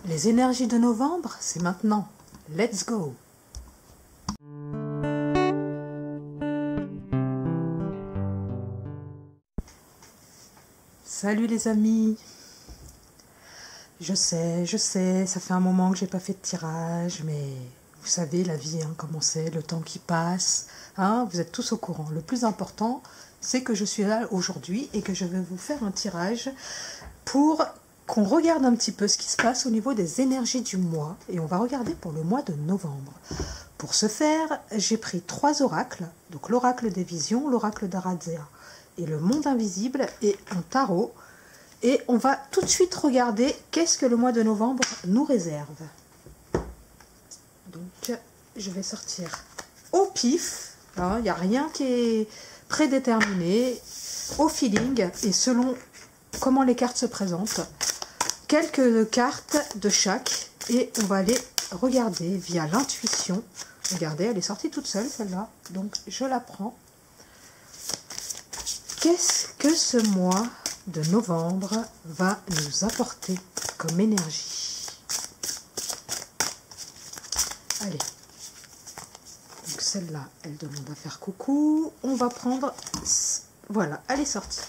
Les énergies de novembre, c'est maintenant. Let's go! Salut les amis! Je sais, ça fait un moment que j'ai pas fait de tirage, mais vous savez la vie, comment c'est, le temps qui passe, vous êtes tous au courant. Le plus important, c'est que je suis là aujourd'hui et que je vais vous faire un tirage pour qu'on regarde un petit peu ce qui se passe au niveau des énergies du mois, et on va regarder pour le mois de novembre. Pour ce faire, j'ai pris 3 oracles, donc l'oracle des visions, l'oracle d'Aradia et le monde invisible et un tarot, et on va tout de suite regarder qu'est-ce que le mois de novembre nous réserve. Donc je vais sortir au pif, il n'y a rien qui est prédéterminé, au feeling et selon comment les cartes se présentent. Quelques cartes de chaque et on va aller regarder via l'intuition. Regardez, elle est sortie toute seule celle-là, donc je la prends. Qu'est-ce que ce mois de novembre va nous apporter comme énergie? Allez, donc celle-là, elle demande à faire coucou. On va prendre, voilà, elle est sortie.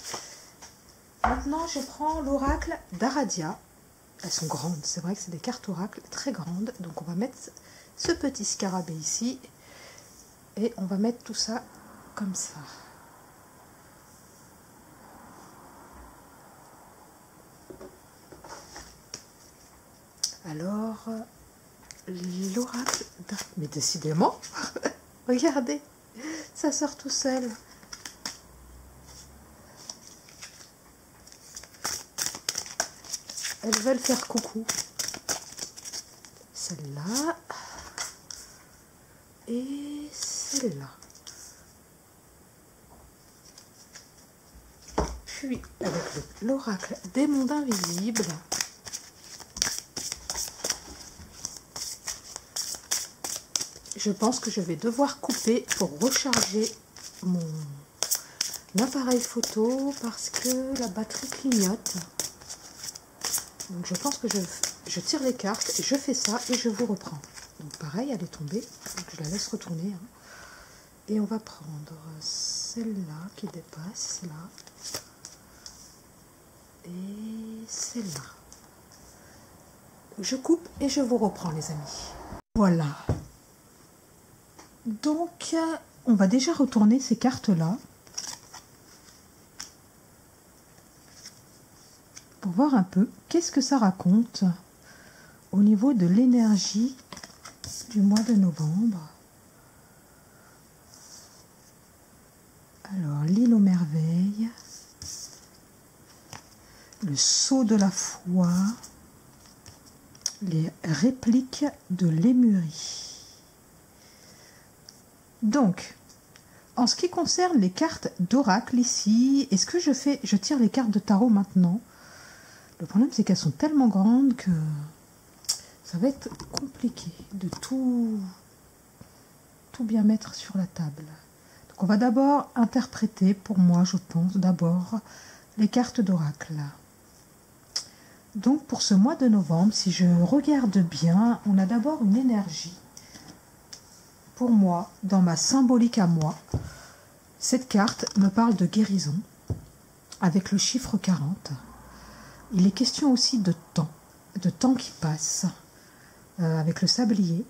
Maintenant, je prends l'oracle d'Aradia. Elles sont grandes, c'est vrai que c'est des cartes oracles très grandes. Donc on va mettre ce petit scarabée ici. Et on va mettre tout ça comme ça. Alors, l'oracle... Mais décidément, regardez, ça sort tout seul. Elles veulent faire coucou. Celle-là. Et celle-là. Puis, avec l'oracle des mondes invisibles. Je pense que je vais devoir couper pour recharger mon appareil photo parce que la batterie clignote. Donc je pense que je tire les cartes, je fais ça et je vous reprends. Donc pareil, elle est tombée, donc je la laisse retourner. Et on va prendre celle-là qui dépasse, là. Et celle-là. Je coupe et je vous reprends les amis. Voilà. Donc on va déjà retourner ces cartes-là. Pour voir un peu qu'est-ce que ça raconte au niveau de l'énergie du mois de novembre. Alors, l'île aux merveilles, le sceau de la foi, les répliques de Lémurie. Donc, en ce qui concerne les cartes d'oracle ici, est-ce que je tire les cartes de tarot maintenant? Le problème, c'est qu'elles sont tellement grandes que ça va être compliqué de tout bien mettre sur la table. Donc, on va d'abord interpréter, pour moi, je pense, d'abord, les cartes d'oracle. Donc, pour ce mois de novembre, si je regarde bien, on a d'abord une énergie. Pour moi, dans ma symbolique à moi, cette carte me parle de guérison, avec le chiffre 40. Il est question aussi de temps qui passe, avec le sablier.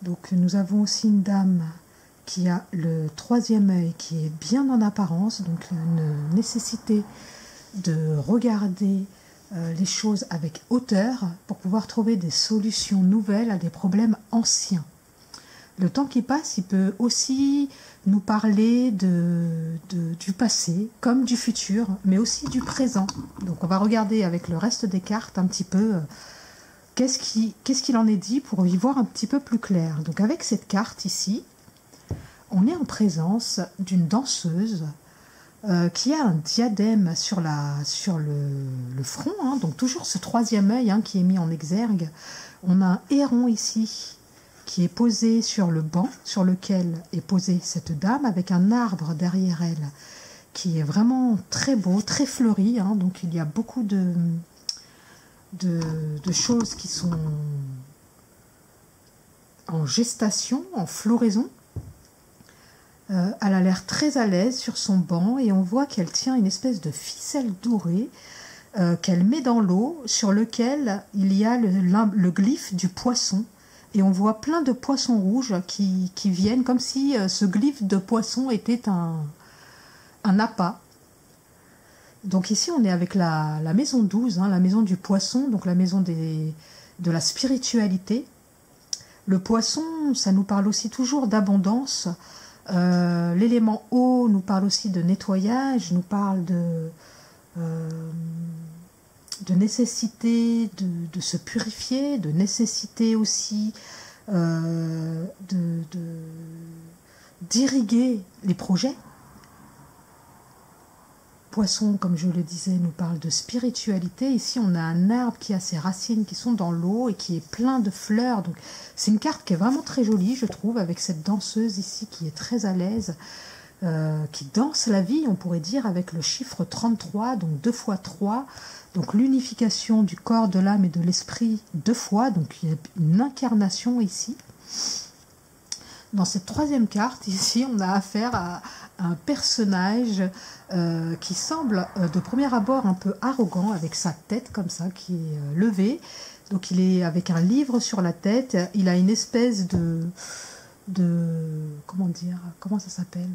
Donc nous avons aussi une dame qui a le 3e œil qui est bien en apparence, donc une nécessité de regarder les choses avec hauteur pour pouvoir trouver des solutions nouvelles à des problèmes anciens. Le temps qui passe, il peut aussi nous parler du passé, comme du futur, mais aussi du présent. Donc on va regarder avec le reste des cartes un petit peu qu'est-ce qu'il en est dit pour y voir un petit peu plus clair. Donc avec cette carte ici, on est en présence d'une danseuse qui a un diadème sur le front, donc toujours ce 3e œil qui est mis en exergue. On a un héron ici qui est posé sur le banc sur lequel est posée cette dame avec un arbre derrière elle qui est vraiment très beau, très fleuri. Donc il y a beaucoup de de choses qui sont en gestation, en floraison. Elle a l'air très à l'aise sur son banc et on voit qu'elle tient une espèce de ficelle dorée qu'elle met dans l'eau, sur lequel il y a le glyphe du poisson. Et on voit plein de poissons rouges qui viennent, comme si ce glyphe de poisson était un appât. Donc ici, on est avec la maison 12, hein, la maison du poisson, donc la maison de la spiritualité. Le poisson, ça nous parle aussi toujours d'abondance. L'élément eau nous parle aussi de nettoyage, nous parle de nécessité de se purifier, de nécessité aussi d'irriguer les projets. Poisson, comme je le disais, nous parle de spiritualité. Ici, on a un arbre qui a ses racines qui sont dans l'eau et qui est plein de fleurs. Donc, c'est une carte qui est vraiment très jolie, je trouve, avec cette danseuse ici qui est très à l'aise, qui danse la vie, on pourrait dire, avec le chiffre 33, donc 2 fois 3. Donc, l'unification du corps, de l'âme et de l'esprit 2 fois. Donc, il y a une incarnation ici. Dans cette troisième carte, ici, on a affaire à un personnage qui semble de premier abord un peu arrogant, avec sa tête comme ça qui est levée. Donc il est avec un livre sur la tête, il a une espèce de comment dire, comment ça s'appelle,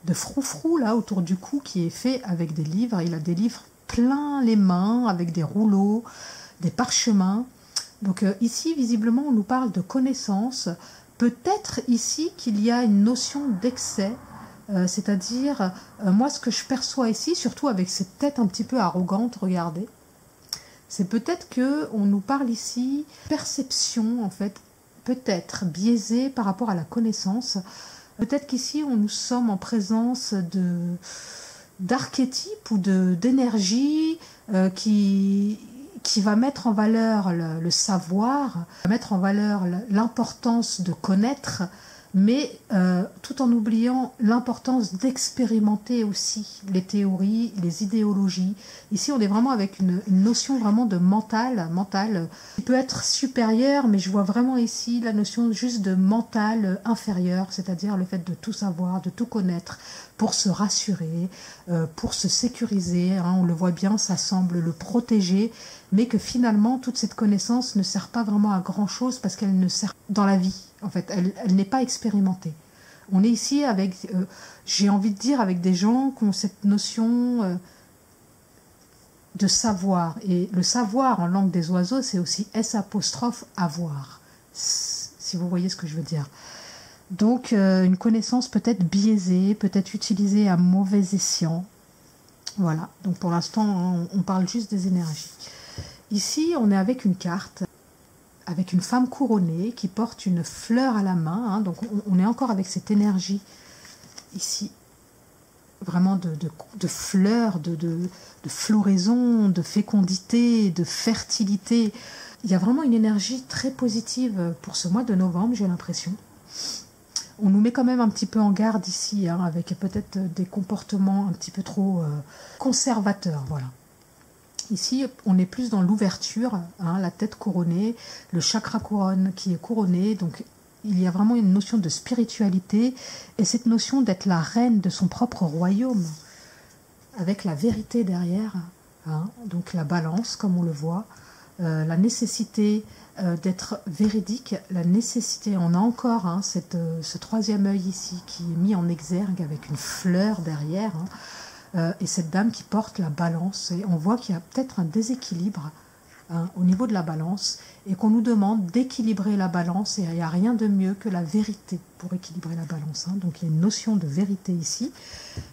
de froufrou là autour du cou qui est fait avec des livres. Il a des livres plein les mains avec des rouleaux, des parchemins. Donc ici visiblement on nous parle de connaissance. Peut-être ici qu'il y a une notion d'excès. C'est-à-dire, moi ce que je perçois ici, surtout avec cette tête un petit peu arrogante, regardez, c'est peut-être qu'on nous parle ici, perception en fait, peut-être biaisée par rapport à la connaissance. Peut-être qu'ici nous sommes en présence d'archétypes ou d'énergie qui va mettre en valeur le savoir, mettre en valeur l'importance de connaître, mais tout en oubliant l'importance d'expérimenter aussi les théories, les idéologies. Ici, on est vraiment avec une notion vraiment de mental qui peut être supérieur, mais je vois vraiment ici la notion juste de mental inférieur, c'est-à-dire le fait de tout savoir, de tout connaître, pour se rassurer, pour se sécuriser. Hein, on le voit bien, ça semble le protéger, mais que finalement, toute cette connaissance ne sert pas vraiment à grand-chose parce qu'elle ne sert dans la vie. En fait, elle n'est pas expérimentée. On est ici avec, j'ai envie de dire, avec des gens qui ont cette notion de savoir. Et le savoir en langue des oiseaux, c'est aussi S''avoir, si vous voyez ce que je veux dire. Donc, une connaissance peut-être biaisée, peut-être utilisée à mauvais escient. Voilà, donc pour l'instant, on parle juste des énergies. Ici, on est avec une carte, avec une femme couronnée qui porte une fleur à la main. Hein, donc, on est encore avec cette énergie ici, vraiment de fleurs, de floraison, de fécondité, de fertilité. Il y a vraiment une énergie très positive pour ce mois de novembre, j'ai l'impression. On nous met quand même un petit peu en garde ici, hein, avec peut-être des comportements un petit peu trop conservateurs, voilà. Ici, on est plus dans l'ouverture, hein, la tête couronnée, le chakra couronne qui est couronné. Donc, il y a vraiment une notion de spiritualité et cette notion d'être la reine de son propre royaume, avec la vérité derrière. Hein, donc, la balance, comme on le voit, la nécessité d'être véridique, la nécessité, on a encore hein, ce troisième œil ici qui est mis en exergue avec une fleur derrière, hein, et cette dame qui porte la balance, et on voit qu'il y a peut-être un déséquilibre hein, au niveau de la balance, et qu'on nous demande d'équilibrer la balance, et il n'y a rien de mieux que la vérité pour équilibrer la balance, hein. Donc il y a une notion de vérité ici.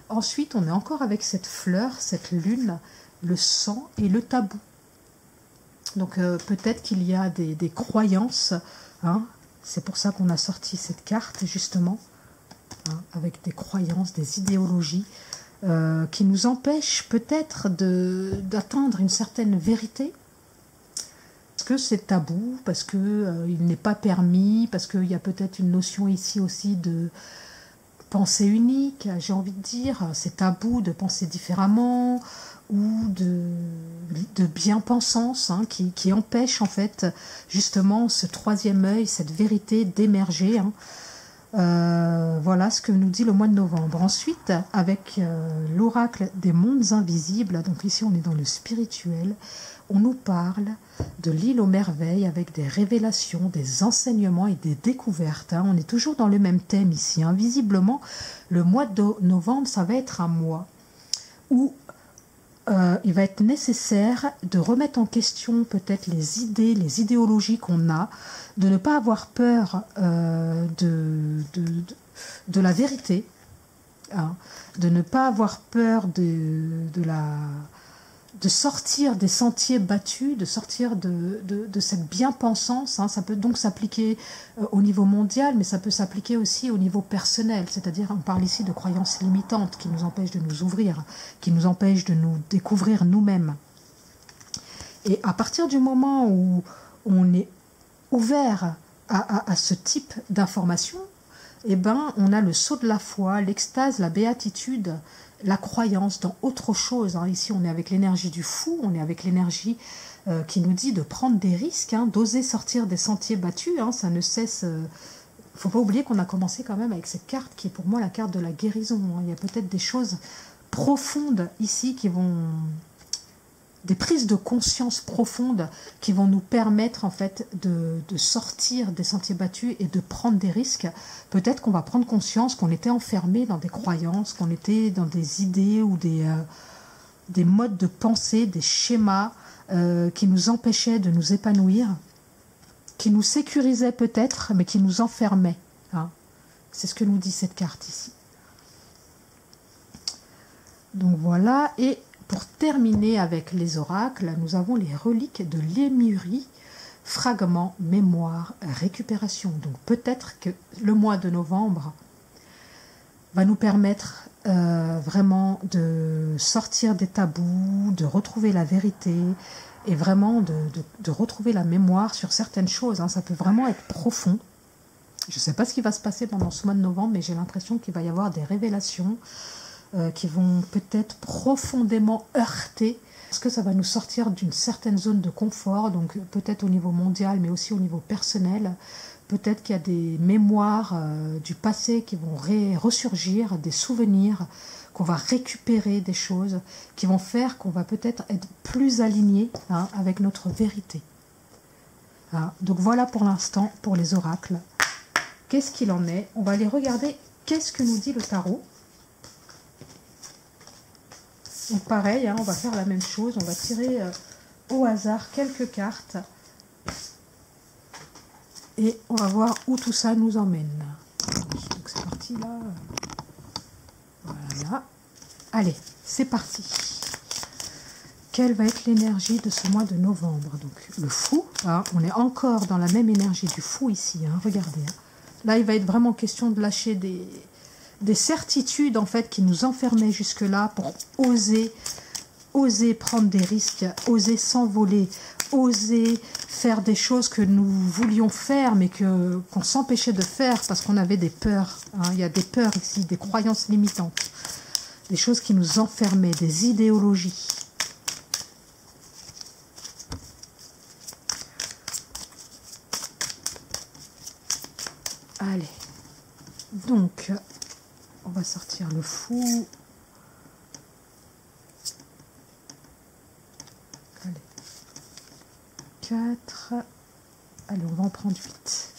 Ensuite, on est encore avec cette fleur, cette lune, le sang et le tabou. Donc peut-être qu'il y a des croyances, hein, c'est pour ça qu'on a sorti cette carte justement, hein, avec des croyances, des idéologies, qui nous empêche peut-être d'atteindre une certaine vérité, parce que c'est tabou, parce que il n'est pas permis, parce qu'il y a peut-être une notion ici aussi pensée unique, j'ai envie de dire, c'est tabou de penser différemment, ou de bien-pensance, hein, qui empêche en fait justement ce troisième œil, cette vérité d'émerger. Hein. Voilà ce que nous dit le mois de novembre. Ensuite, avec l'oracle des mondes invisibles, donc ici on est dans le spirituel, on nous parle de l'île aux merveilles avec des révélations, des enseignements et des découvertes. Hein. On est toujours dans le même thème ici. Hein. Visiblement, le mois de novembre, ça va être un mois où il va être nécessaire de remettre en question peut-être les idées, les idéologies qu'on a, de ne pas avoir peur de la vérité, hein, de ne pas avoir peur de sortir des sentiers battus, de sortir de cette bien-pensance. Hein. Ça peut donc s'appliquer au niveau mondial, mais ça peut s'appliquer aussi au niveau personnel. C'est-à-dire, on parle ici de croyances limitantes qui nous empêchent de nous ouvrir, qui nous empêchent de nous découvrir nous-mêmes. Et à partir du moment où on est ouvert à ce type d'information, eh ben, on a le saut de la foi, l'extase, la béatitude, la croyance dans autre chose. Hein. Ici, on est avec l'énergie du fou, on est avec l'énergie qui nous dit de prendre des risques, hein, d'oser sortir des sentiers battus. Hein. Ça ne cesse. Il ne faut pas oublier qu'on a commencé quand même avec cette carte qui est pour moi la carte de la guérison. Hein. Il y a peut-être des choses profondes ici qui vont... des prises de conscience profondes qui vont nous permettre en fait de sortir des sentiers battus et de prendre des risques. Peut-être qu'on va prendre conscience qu'on était enfermé dans des croyances, qu'on était dans des idées ou des modes de pensée, des schémas qui nous empêchaient de nous épanouir, qui nous sécurisaient peut-être, mais qui nous enfermaient. Hein. C'est ce que nous dit cette carte ici. Donc voilà, et pour terminer avec les oracles, nous avons les reliques de Lémurie, fragments, mémoire, récupération. Donc peut-être que le mois de novembre va nous permettre vraiment de sortir des tabous, de retrouver la vérité et vraiment de retrouver la mémoire sur certaines choses. Hein. Ça peut vraiment être profond. Je ne sais pas ce qui va se passer pendant ce mois de novembre, mais j'ai l'impression qu'il va y avoir des révélations qui vont peut-être profondément heurter, parce que ça va nous sortir d'une certaine zone de confort, donc peut-être au niveau mondial, mais aussi au niveau personnel. Peut-être qu'il y a des mémoires du passé qui vont ressurgir, des souvenirs, qu'on va récupérer, des choses qui vont faire qu'on va peut-être être plus aligné, hein, avec notre vérité. Hein. Donc voilà pour l'instant pour les oracles. Qu'est-ce qu'il en est? On va aller regarder qu'est-ce que nous dit le tarot. Donc pareil, hein, on va faire la même chose, on va tirer au hasard quelques cartes et on va voir où tout ça nous emmène. Donc c'est parti là. Voilà. Allez, c'est parti. Quelle va être l'énergie de ce mois de novembre? Donc le fou, hein, on est encore dans la même énergie du fou ici, hein, regardez. Hein. Là, il va être vraiment question de lâcher des certitudes en fait qui nous enfermaient jusque-là pour oser prendre des risques, oser s'envoler, oser faire des choses que nous voulions faire mais qu'on s'empêchait de faire parce qu'on avait des peurs. Hein. Il y a des peurs ici, des croyances limitantes, des choses qui nous enfermaient, des idéologies. Allez, donc on va sortir le fou. Allez. 4. Allez, on va en prendre 8.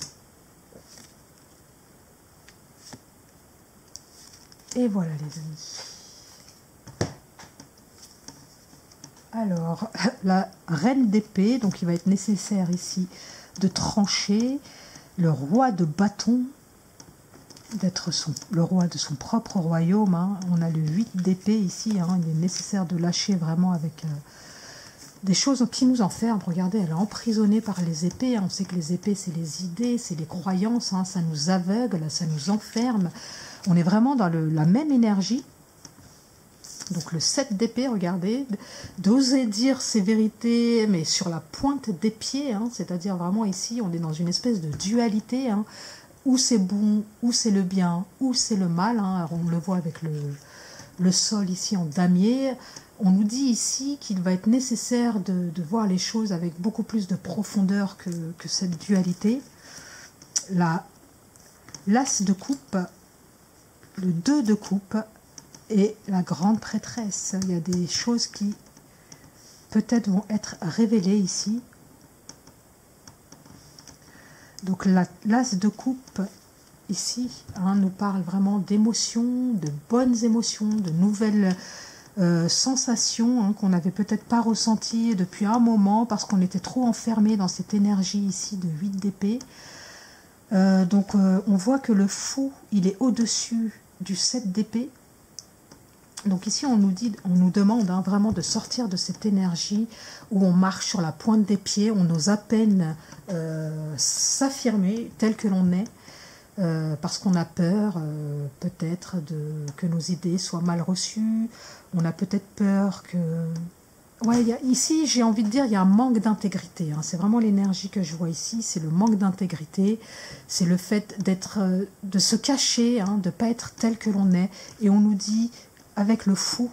Et voilà les amis. Alors, la reine d'épée, donc il va être nécessaire ici de trancher. Le roi de bâton, d'être le roi de son propre royaume. Hein. On a le 8 d'épée ici. Hein. Il est nécessaire de lâcher vraiment avec des choses qui nous enferment. Regardez, elle est emprisonnée par les épées. Hein. On sait que les épées, c'est les idées, c'est les croyances. Hein. Ça nous aveugle, ça nous enferme. On est vraiment dans la même énergie. Donc le 7 d'épée, regardez, d'oser dire ses vérités, mais sur la pointe des pieds, hein, c'est-à-dire vraiment ici, on est dans une espèce de dualité, hein, où c'est bon, où c'est le bien, où c'est le mal. Hein. On le voit avec le sol ici en damier. On nous dit ici qu'il va être nécessaire de voir les choses avec beaucoup plus de profondeur que cette dualité. L'as de coupe, le 2 de coupe et la grande prêtresse. Il y a des choses qui peut-être vont être révélées ici. Donc l'as de coupe ici nous parle vraiment d'émotions, de bonnes émotions, de nouvelles sensations qu'on n'avait peut-être pas ressenties depuis un moment parce qu'on était trop enfermé dans cette énergie ici de 8 d'épée. Donc on voit que le fou, il est au-dessus du 7 d'épée. Donc ici on nous demande vraiment de sortir de cette énergie où on marche sur la pointe des pieds, on ose à peine s'affirmer tel que l'on est, parce qu'on a peur peut-être que nos idées soient mal reçues, on a peut-être peur que... Ouais, ici j'ai envie de dire il y a un manque d'intégrité, c'est vraiment l'énergie que je vois ici, c'est le manque d'intégrité, c'est le fait de se cacher, de ne pas être tel que l'on est, et on nous dit avec le fou,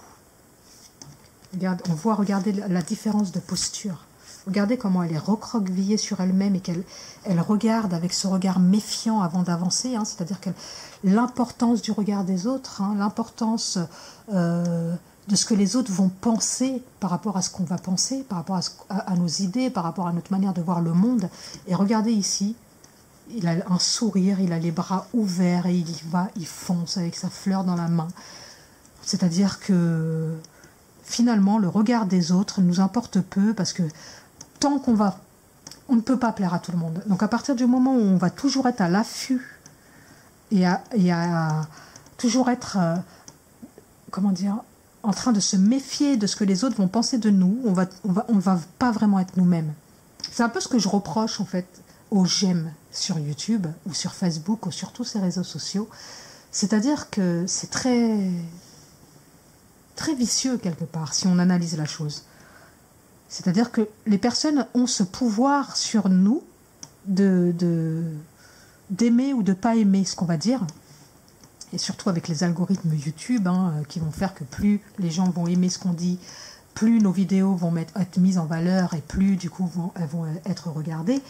regardez la différence de posture. Regardez comment elle est recroquevillée sur elle-même et qu'elle regarde avec ce regard méfiant avant d'avancer. C'est-à-dire que l'importance du regard des autres, l'importance de ce que les autres vont penser par rapport à ce qu'on va penser, par rapport à nos idées, par rapport à notre manière de voir le monde. Et regardez ici, il a un sourire, il a les bras ouverts et il fonce avec sa fleur dans la main. C'est-à-dire que finalement, le regard des autres nous importe peu parce que tant on ne peut pas plaire à tout le monde. Donc à partir du moment où on va toujours être à l'affût et à toujours être, en train de se méfier de ce que les autres vont penser de nous, on va pas vraiment être nous-mêmes. C'est un peu ce que je reproche en fait aux j'aime sur YouTube ou sur Facebook ou sur tous ces réseaux sociaux. C'est-à-dire que c'est très vicieux quelque part si on analyse la chose. C'est-à-dire que les personnes ont ce pouvoir sur nous d'aimer ou de ne pas aimer ce qu'on va dire. Et surtout avec les algorithmes YouTube qui vont faire que plus les gens vont aimer ce qu'on dit, plus nos vidéos vont être mises en valeur et plus du coup elles vont être regardées.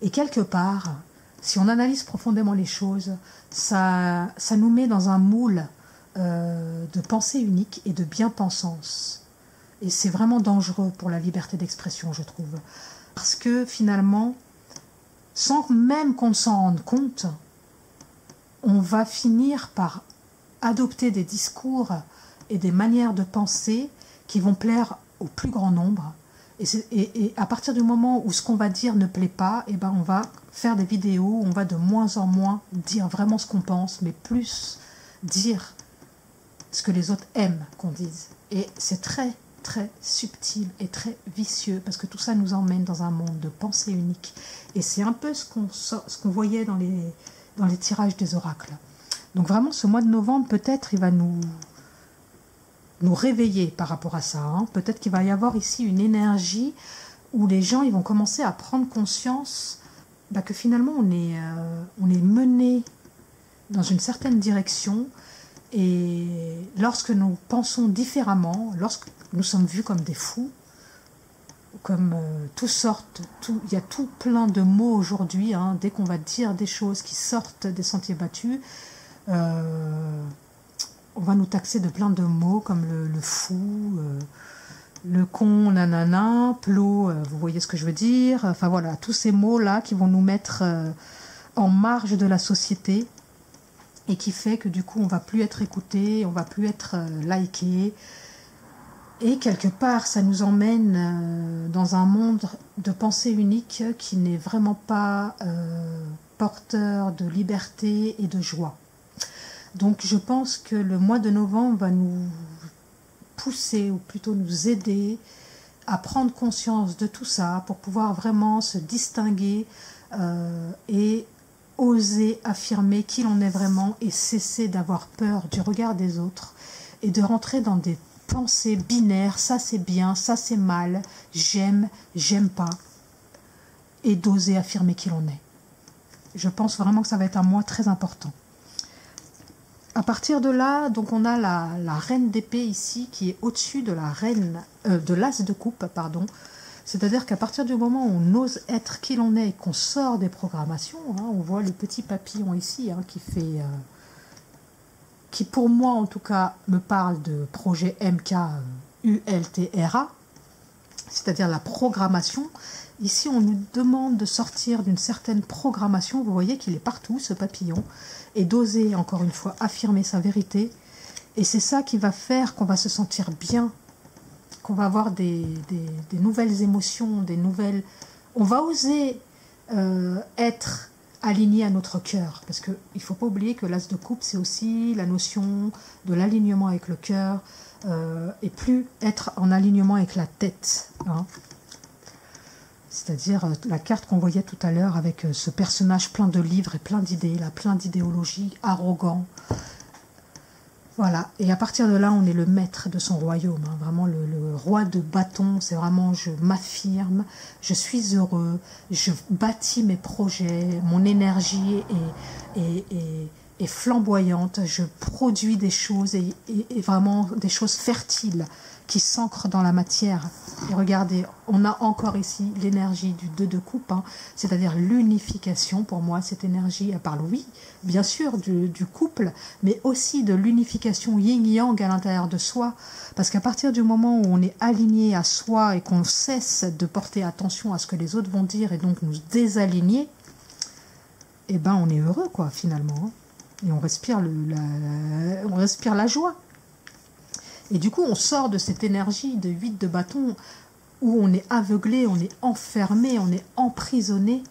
Et quelque part, si on analyse profondément les choses, ça nous met dans un moule de pensée unique et de bien-pensance. Et c'est vraiment dangereux pour la liberté d'expression, je trouve. Parce que finalement, sans même qu'on s'en rende compte, on va finir par adopter des discours et des manières de penser qui vont plaire au plus grand nombre. Et à partir du moment où ce qu'on va dire ne plaît pas, on va faire des vidéos où on va de moins en moins dire vraiment ce qu'on pense, mais plus dire ce que les autres aiment qu'on dise. Et c'est très subtil et très vicieux parce que tout ça nous emmène dans un monde de pensée unique. Et c'est un peu ce qu'on voyait dans les tirages des oracles. Donc vraiment, ce mois de novembre, peut-être, il va nous réveiller par rapport à ça. Peut-être qu'il va y avoir ici une énergie où les gens ils vont commencer à prendre conscience que finalement, on est mené dans une certaine direction. Et lorsque nous pensons différemment, lorsque nous sommes vus comme des fous, comme il y a tout plein de mots aujourd'hui, dès qu'on va dire des choses qui sortent des sentiers battus, on va nous taxer de plein de mots comme le fou, le con, nanana, plot, vous voyez ce que je veux dire, enfin voilà, tous ces mots-là qui vont nous mettre en marge de la société et qui fait que du coup on va plus être écouté, on va plus être liké. Et quelque part, ça nous emmène dans un monde de pensée unique qui n'est vraiment pas porteur de liberté et de joie. Donc je pense que le mois de novembre va nous pousser, ou plutôt nous aider à prendre conscience de tout ça pour pouvoir vraiment se distinguer et oser affirmer qui l'on est vraiment et cesser d'avoir peur du regard des autres et de rentrer dans des pensée binaire, ça c'est bien, ça c'est mal, j'aime pas, et d'oser affirmer qui l'on est. Je pense vraiment que ça va être un mois très important. À partir de là, donc on a la reine d'épée ici qui est au-dessus de la reine de l'as de coupe, pardon. C'est-à-dire qu'à partir du moment où on ose être qui l'on est et qu'on sort des programmations, hein, on voit le petit papillon ici qui pour moi en tout cas me parle de projet MKULTRA, c'est-à-dire la programmation. Ici, on nous demande de sortir d'une certaine programmation. Vous voyez qu'il est partout, ce papillon, et d'oser, encore une fois, affirmer sa vérité. Et c'est ça qui va faire qu'on va se sentir bien, qu'on va avoir des nouvelles émotions, des nouvelles... On va oser être aligné à notre cœur. Parce qu'il ne faut pas oublier que l'as de coupe, c'est aussi la notion de l'alignement avec le cœur, et plus être en alignement avec la tête, hein. C'est-à-dire la carte qu'on voyait tout à l'heure avec ce personnage plein de livres et plein d'idées, là, plein d'idéologies, arrogant. Voilà, et à partir de là, on est le maître de son royaume, hein. Vraiment le roi de bâton, c'est vraiment je m'affirme, je suis heureux, je bâtis mes projets, mon énergie est flamboyante, je produis des choses et vraiment des choses fertiles qui s'ancrent dans la matière. Et regardez, on a encore ici l'énergie du 2 de coupe, hein, c'est-à-dire l'unification. Pour moi, cette énergie, elle parle, oui, bien sûr, du couple, mais aussi de l'unification yin-yang à l'intérieur de soi. Parce qu'à partir du moment où on est aligné à soi et qu'on cesse de porter attention à ce que les autres vont dire et donc nous désaligner, eh ben on est heureux, quoi, finalement, hein. Et on respire la joie. Et du coup, on sort de cette énergie de 8 de bâton où on est aveuglé, on est enfermé, on est emprisonné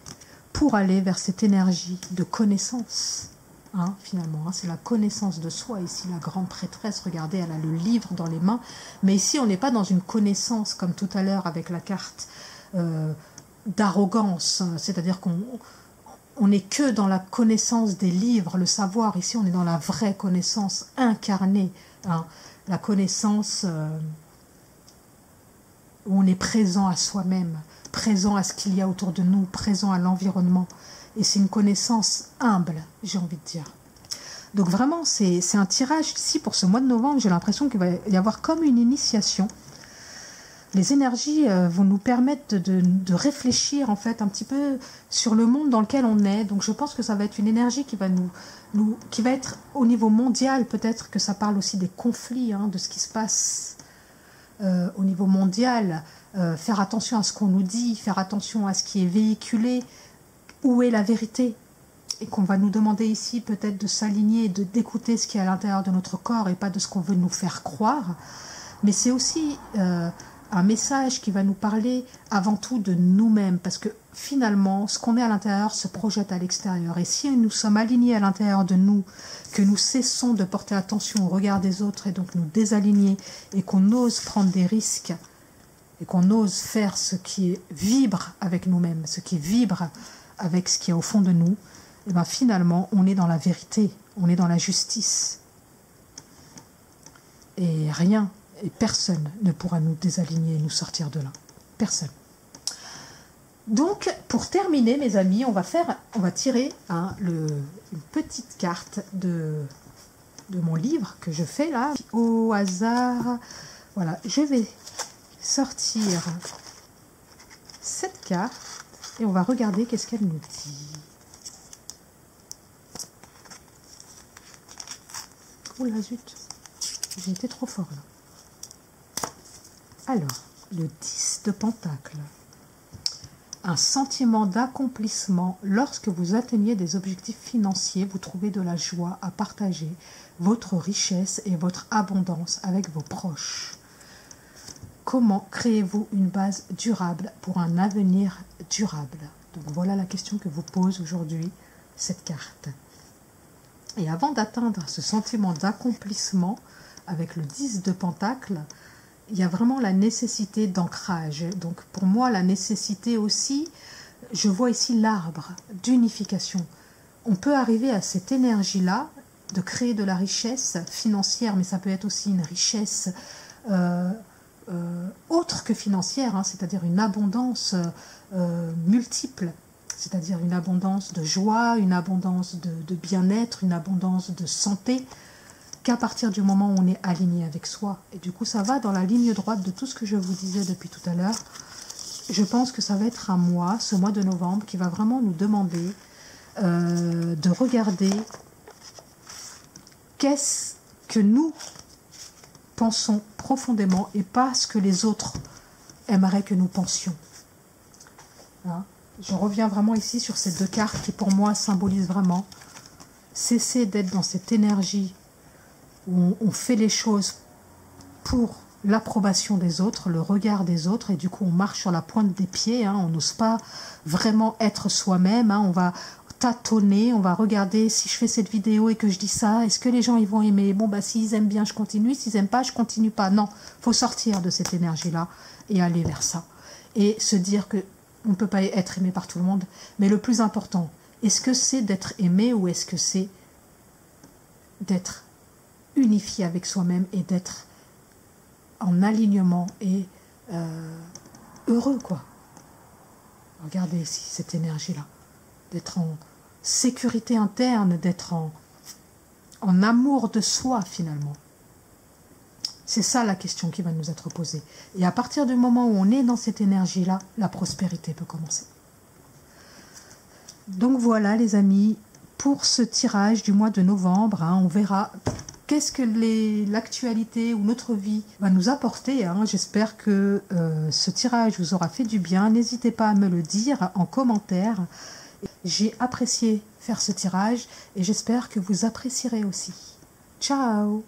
pour aller vers cette énergie de connaissance. Hein, finalement, hein, c'est la connaissance de soi. Ici, la grande prêtresse, regardez, elle a le livre dans les mains. Mais ici, on n'est pas dans une connaissance comme tout à l'heure avec la carte d'arrogance. C'est-à-dire qu'on n'est que dans la connaissance des livres, le savoir. Ici, on est dans la vraie connaissance incarnée, hein. La connaissance où on est présent à soi-même, présent à ce qu'il y a autour de nous, présent à l'environnement. Et c'est une connaissance humble, j'ai envie de dire. Donc vraiment, c'est un tirage ici pour ce mois de novembre. J'ai l'impression qu'il va y avoir comme une initiation. Les énergies vont nous permettre de réfléchir en fait un petit peu sur le monde dans lequel on est. Donc je pense que ça va être une énergie qui va qui va être au niveau mondial. Peut-être que ça parle aussi des conflits, hein, de ce qui se passe au niveau mondial. Faire attention à ce qu'on nous dit, faire attention à ce qui est véhiculé. Où est la vérité? Et qu'on va nous demander ici peut-être de s'aligner, d'écouter ce qui est à l'intérieur de notre corps et pas de ce qu'on veut nous faire croire. Mais c'est aussi un message qui va nous parler avant tout de nous-mêmes, parce que finalement, ce qu'on est à l'intérieur se projette à l'extérieur. Et si nous sommes alignés à l'intérieur de nous, que nous cessons de porter attention au regard des autres et donc nous désaligner, et qu'on ose prendre des risques, et qu'on ose faire ce qui vibre avec nous-mêmes, ce qui vibre avec ce qui est au fond de nous, et bien finalement, on est dans la vérité, on est dans la justice. Et rien et personne ne pourra nous désaligner et nous sortir de là. Personne. Donc, pour terminer, mes amis, on va tirer une petite carte de mon livre que je fais là. Au hasard, voilà, je vais sortir cette carte et on va regarder qu'est-ce qu'elle nous dit. Oh la zut, j'ai été trop fort là. Alors, le 10 de Pentacle. Un sentiment d'accomplissement. Lorsque vous atteignez des objectifs financiers, vous trouvez de la joie à partager votre richesse et votre abondance avec vos proches. Comment créez-vous une base durable pour un avenir durable? Donc voilà la question que vous pose aujourd'hui cette carte. Et avant d'atteindre ce sentiment d'accomplissement avec le 10 de Pentacle, il y a vraiment la nécessité d'ancrage. Donc pour moi, la nécessité aussi, je vois ici l'arbre d'unification. On peut arriver à cette énergie-là, de créer de la richesse financière, mais ça peut être aussi une richesse autre que financière, hein, c'est-à-dire une abondance multiple. c'est-à-dire une abondance de joie, une abondance de bien-être, une abondance de santé, qu'à partir du moment où on est aligné avec soi. Et du coup, ça va dans la ligne droite de tout ce que je vous disais depuis tout à l'heure. Je pense que ça va être un mois, ce mois de novembre, qui va vraiment nous demander de regarder qu'est-ce que nous pensons profondément et pas ce que les autres aimeraient que nous pensions. Hein? Je reviens vraiment ici sur ces deux cartes qui pour moi symbolisent vraiment cesser d'être dans cette énergie où on fait les choses pour l'approbation des autres, le regard des autres, et du coup on marche sur la pointe des pieds, hein, on n'ose pas vraiment être soi-même, hein, on va tâtonner, on va regarder si je fais cette vidéo et que je dis ça, est-ce que les gens ils vont aimer? Bon bah s'ils aiment bien je continue, s'ils aiment pas je continue pas. Non, faut sortir de cette énergie-là et aller vers ça. Et se dire que on ne peut pas être aimé par tout le monde, mais le plus important, est-ce que c'est d'être aimé ou est-ce que c'est d'être unifié avec soi-même et d'être en alignement et heureux, quoi. Regardez ici cette énergie-là, d'être en sécurité interne, d'être en amour de soi finalement. C'est ça la question qui va nous être posée. Et à partir du moment où on est dans cette énergie-là, la prospérité peut commencer. Donc voilà les amis, pour ce tirage du mois de novembre, hein, on verra qu'est-ce que l'actualité ou notre vie va nous apporter. Hein. J'espère que ce tirage vous aura fait du bien. N'hésitez pas à me le dire en commentaire. J'ai apprécié faire ce tirage et j'espère que vous apprécierez aussi. Ciao!